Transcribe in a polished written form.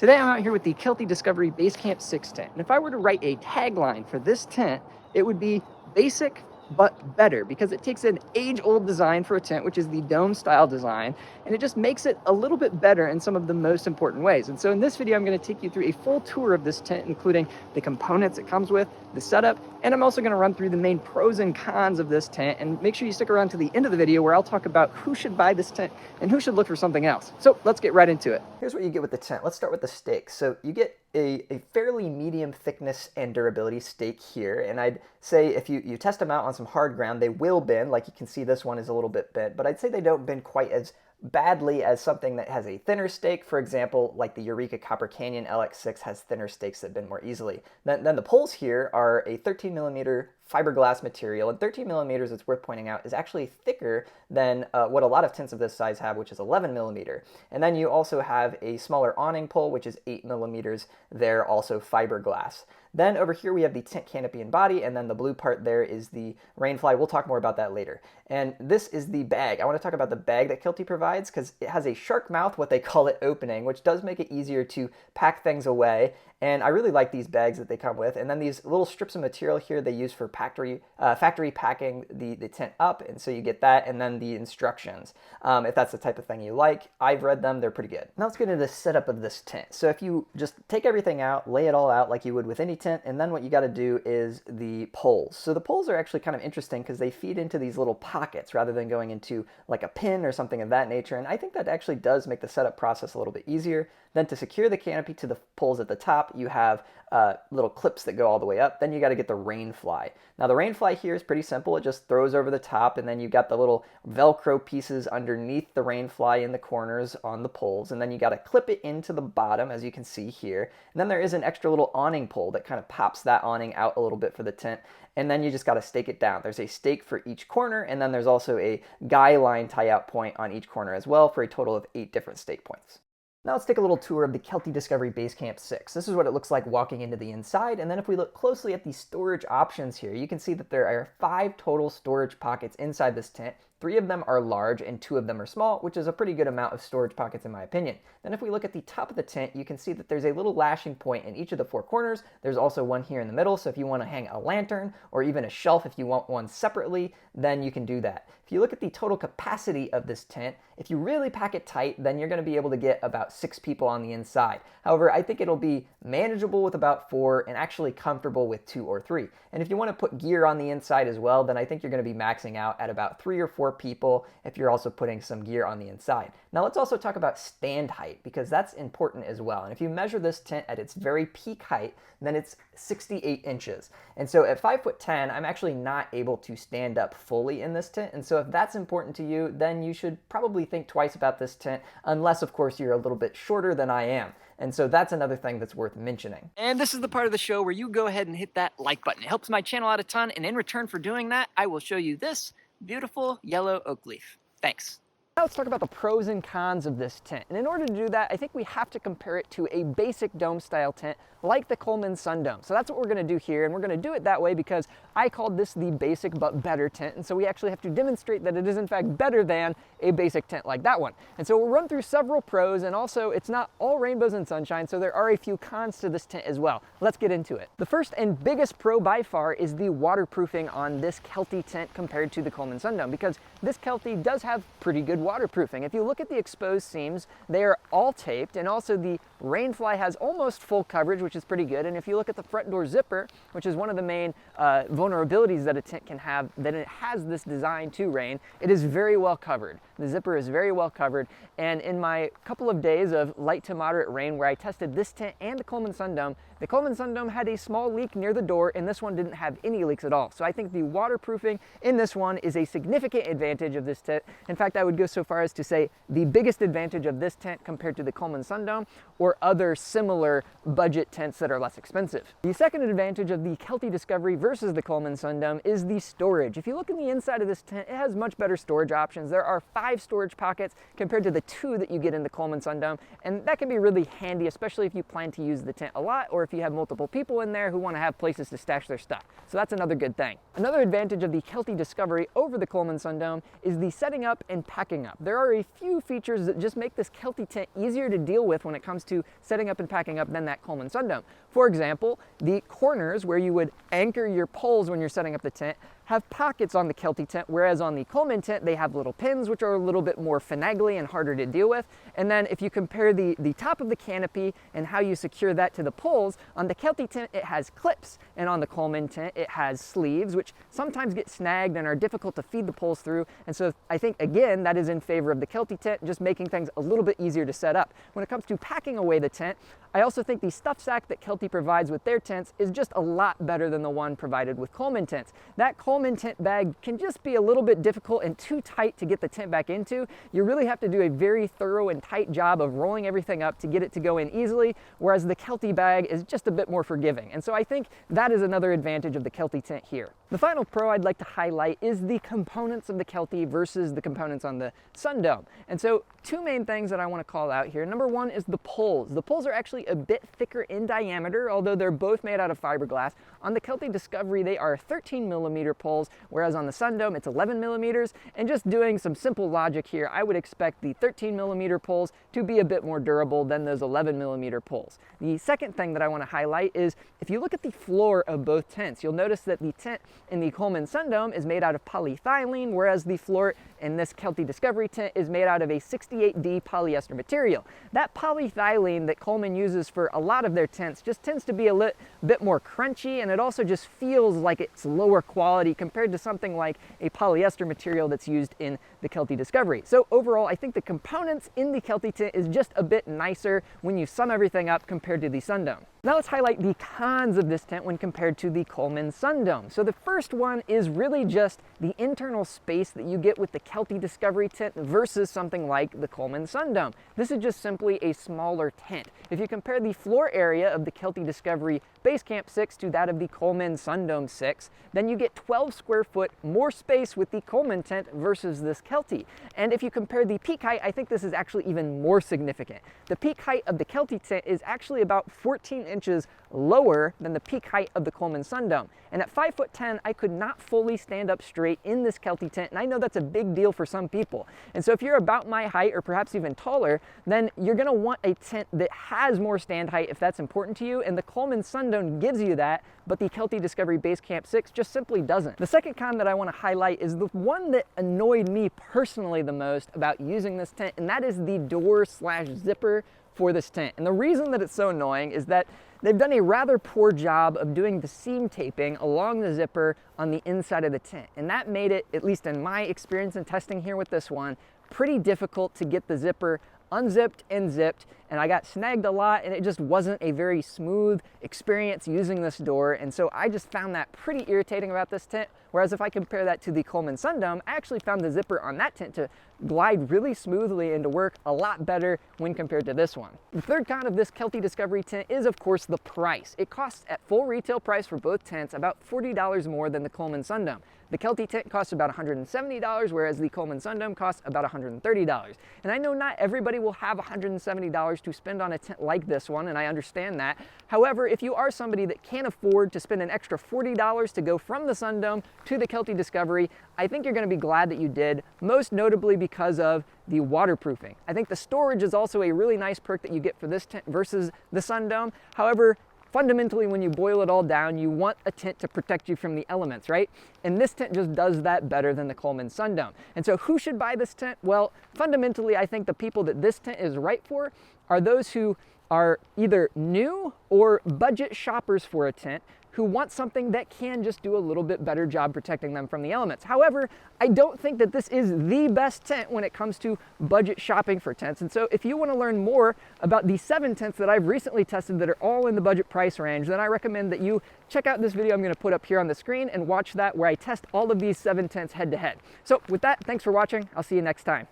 Today I'm out here with the Kelty Discovery Basecamp 6 tent, and if I were to write a tagline for this tent, it would be basic but better, because it takes an age-old design for a tent, which is the dome style design, and it just makes it a little bit better in some of the most important ways. And so in this video, I'm going to take you through a full tour of this tent, including the components it comes with, the setup, and I'm also going to run through the main pros and cons of this tent. And make sure you stick around to the end of the video, where I'll talk about who should buy this tent and who should look for something else. So let's get right into it. Here's what you get with the tent. Let's start with the stakes. So you get a fairly medium thickness and durability stake here, and I'd say if you test them out on some hard ground, they will bend. Like you can see, this one is a little bit bent, but I'd say they don't bend quite as badly as something that has a thinner stake. For example, like the Eureka Copper Canyon LX6 has thinner stakes that bend more easily. Then the poles here are a 13 millimeter fiberglass material, and 13 millimeters, it's worth pointing out, is actually thicker than what a lot of tents of this size have, which is 11 millimeter. And then you also have a smaller awning pole, which is 8 millimeters. They're also fiberglass. Then over here we have the tent canopy and body, and then the blue part there is the rainfly. We'll talk more about that later. And this is the bag. I want to talk about the bag that Kelty provides, because it has a shark mouth, what they call it, opening, which does make it easier to pack things away. And I really like these bags that they come with. And then these little strips of material here they use for factory packing the tent up, and so you get that, and then the instructions. If that's the type of thing you like, I've read them, they're pretty good. Now let's get into the setup of this tent. So if you just take everything out, lay it all out like you would with any tent, and then what you got to do is the poles. So the poles are actually kind of interesting because they feed into these little pockets rather than going into like a pin or something of that nature, and I think that actually does make the setup process a little bit easier. Then to secure the canopy to the poles at the top, you have little clips that go all the way up. Then you got to get the rainfly. Now the rainfly here is pretty simple. It just throws over the top, and then you got the little Velcro pieces underneath the rainfly in the corners on the poles, and then you got to clip it into the bottom, as you can see here. And then there is an extra little awning pole that kind of pops that awning out a little bit for the tent, and then you just got to stake it down. There's a stake for each corner, and then there's also a guy line tie-out point on each corner as well, for a total of 8 different stake points. Now let's take a little tour of the Kelty Discovery Basecamp 6. This is what it looks like walking into the inside, and then if we look closely at the storage options here, you can see that there are 5 total storage pockets inside this tent. 3 of them are large and 2 of them are small, which is a pretty good amount of storage pockets in my opinion. Then if we look at the top of the tent, you can see that there's a little lashing point in each of the 4 corners. There's also one here in the middle, so if you want to hang a lantern or even a shelf if you want one separately, then you can do that. If you look at the total capacity of this tent, if you really pack it tight, then you're going to be able to get about 6 people on the inside. However, I think it'll be manageable with about 4 and actually comfortable with 2 or 3. And if you want to put gear on the inside as well, then I think you're going to be maxing out at about 3 or 4 people if you're also putting some gear on the inside. Now let's also talk about stand height, because that's important as well. And if you measure this tent at its very peak height, then it's 68 inches. And so at 5'10", I'm actually not able to stand up fully in this tent. And so if that's important to you, then you should probably think twice about this tent, unless of course you're a little bit shorter than I am. And so that's another thing that's worth mentioning. And this is the part of the show where you go ahead and hit that like button. It helps my channel out a ton, and in return for doing that, I will show you this beautiful yellow oak leaf. Thanks. Now let's talk about the pros and cons of this tent. And in order to do that, I think we have to compare it to a basic dome style tent like the Coleman Sun Dome. So that's what we're going to do here, and we're going to do it that way because I called this the basic but better tent, and so we actually have to demonstrate that it is in fact better than a basic tent like that one. And so we'll run through several pros, and also it's not all rainbows and sunshine, so there are a few cons to this tent as well. Let's get into it. The first and biggest pro by far is the waterproofing on this Kelty tent compared to the Coleman Sun Dome, because this Kelty does have pretty good waterproofing. If you look at the exposed seams, they are all taped, and also the rainfly has almost full coverage, which is pretty good. And if you look at the front door zipper, which is one of the main vulnerabilities that a tent can have, that it has this design to rain, it is very well covered. The zipper is very well covered, and in my couple of days of light to moderate rain where I tested this tent and the Coleman Sun Dome had a small leak near the door, and this one didn't have any leaks at all. So I think the waterproofing in this one is a significant advantage of this tent. In fact, I would go so far as to say the biggest advantage of this tent compared to the Coleman Sun Dome or other similar budget tents that are less expensive. The second advantage of the Kelty Discovery versus the Coleman Sun Dome is the storage. If you look in the inside of this tent, it has much better storage options. There are 5 5 storage pockets compared to the 2 that you get in the Coleman Sundome, and that can be really handy, especially if you plan to use the tent a lot or if you have multiple people in there who want to have places to stash their stuff. So that's another good thing. Another advantage of the Kelty Discovery over the Coleman Sundome is the setting up and packing up. There are a few features that just make this Kelty tent easier to deal with when it comes to setting up and packing up than that Coleman Sundome. For example, the corners where you would anchor your poles when you're setting up the tent have pockets on the Kelty tent, whereas on the Coleman tent, they have little pins, which are a little bit more finagly and harder to deal with. And then if you compare the top of the canopy and how you secure that to the poles, on the Kelty tent, it has clips, and on the Coleman tent, it has sleeves, which sometimes get snagged and are difficult to feed the poles through. And so I think, again, that is in favor of the Kelty tent, just making things a little bit easier to set up. When it comes to packing away the tent, I also think the stuff sack that Kelty provides with their tents is just a lot better than the one provided with Coleman tents. That Coleman tent bag can just be a little bit difficult and too tight to get the tent back into. You really have to do a very thorough and tight job of rolling everything up to get it to go in easily, whereas the Kelty bag is just a bit more forgiving. And so I think that is another advantage of the Kelty tent here. The final pro I'd like to highlight is the components of the Kelty versus the components on the Sundome. And so 2 main things that I want to call out here. Number 1 is the poles. The poles are actually a bit thicker in diameter, although they're both made out of fiberglass. On the Kelty Discovery, they are 13 millimeter poles, whereas on the Sundome, it's 11 millimeters. And just doing some simple logic here, I would expect the 13 millimeter poles to be a bit more durable than those 11 millimeter poles. The second thing that I want to highlight is if you look at the floor of both tents, you'll notice that the tent in the Coleman Sundome is made out of polyethylene, whereas the floor in this Kelty Discovery tent is made out of a 68D polyester material. That polyethylene that Coleman uses for a lot of their tents just tends to be a bit more crunchy, and it also just feels like it's lower quality compared to something like a polyester material that's used in the Kelty Discovery. So overall, I think the components in the Kelty tent is just a bit nicer when you sum everything up compared to the Sundome. Now let's highlight the cons of this tent when compared to the Coleman Sundome. So the first one is really just the internal space that you get with the Kelty Discovery tent versus something like the Coleman Sundome. This is just simply a smaller tent. If you compare the floor area of the Kelty Discovery Base Camp 6 to that of the Coleman Sundome 6, then you get 12 square foot more space with the Coleman tent versus this Kelty. And if you compare the peak height, I think this is actually even more significant. The peak height of the Kelty tent is actually about 14 inches lower than the peak height of the Coleman Sundome. And at 5'10", I could not fully stand up straight in this Kelty tent, and I know that's a big deal for some people. And so if you're about my height or perhaps even taller, then you're gonna want a tent that has more stand height if that's important to you, and the Coleman Sundome gives you that, but the Kelty Discovery Base Camp 6 just simply doesn't. The second con that I want to highlight is the one that annoyed me personally the most about using this tent, and that is the door/zipper for this tent. And the reason that it's so annoying is that they've done a rather poor job of doing the seam taping along the zipper on the inside of the tent. And that made it, at least in my experience in testing here with this one, pretty difficult to get the zipper unzipped and zipped, and I got snagged a lot, and it just wasn't a very smooth experience using this door. And so I just found that pretty irritating about this tent. Whereas if I compare that to the Coleman Sundome, I actually found the zipper on that tent to glide really smoothly and to work a lot better when compared to this one. The third con of this Kelty Discovery tent is, of course, the price. It costs at full retail price for both tents about $40 more than the Coleman Sundome. The Kelty tent costs about $170, whereas the Coleman Sundome costs about $130. And I know not everybody will have $170 to spend on a tent like this one, and I understand that. However, if you are somebody that can't afford to spend an extra $40 to go from the Sundome to the Kelty Discovery, I think you're going to be glad that you did, most notably because of the waterproofing. I think the storage is also a really nice perk that you get for this tent versus the Sundome. However, fundamentally, when you boil it all down, you want a tent to protect you from the elements, right? And this tent just does that better than the Coleman Sundome. And so who should buy this tent? Well, fundamentally, I think the people that this tent is right for are those who are either new or budget shoppers for a tent who want something that can just do a little bit better job protecting them from the elements. However, I don't think that this is the best tent when it comes to budget shopping for tents. And so if you want to learn more about the 7 tents that I've recently tested that are all in the budget price range, then I recommend that you check out this video I'm going to put up here on the screen and watch that, where I test all of these 7 tents head to head. So with that, thanks for watching. I'll see you next time.